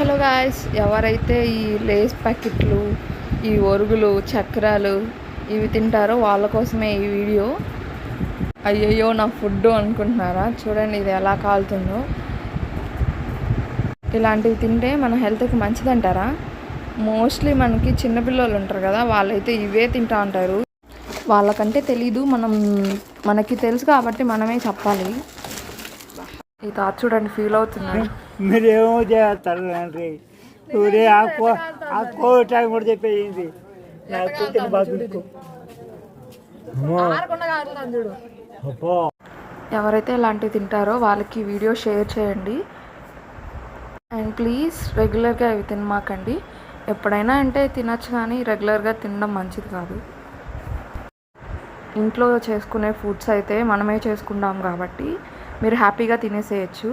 Hello guys, ఎవరైతే ఈ Lay's ప్యాకెట్లు, ఈ ఒరుగులు, చక్రాలు ఇవి తింటారో వాళ్ళ కోసమే ఈ వీడియో. అయ్యయ్యో నా ఫుడ్ అనుకుంటున్నారా? చూడండి ఇది ఎలా కాలుతుందో. ఇలాంటివి తింటే మన హెల్త్కి మంచిదంటారా? మోస్ట్లీ మనకి చిన్నపిల్లలు ఉంటారు కదా, వాళ్ళైతే ఇవే తింటా ఉంటారు. వాళ్ళకంటే తెలీదు, మనకి తెలుసు కాబట్టి మనమే చెప్పాలి. ఈ తాత చూడండి ఫీల్ అవుతున్నారు. మీరేమో చేస్తారు అండి. టైం కూడా చెప్పేది ఎవరైతే ఇలాంటివి తింటారో వాళ్ళకి వీడియో షేర్ చేయండి. అండ్ ప్లీజ్ రెగ్యులర్గా ఇవి తినమాకండి. ఎప్పుడైనా అంటే తినచ్చు, కానీ రెగ్యులర్గా తినడం మంచిది కాదు. ఇంట్లో చేసుకునే ఫుడ్స్ అయితే మనమే చేసుకుంటాం కాబట్టి మీరు హ్యాపీగా తినేసేయచ్చు.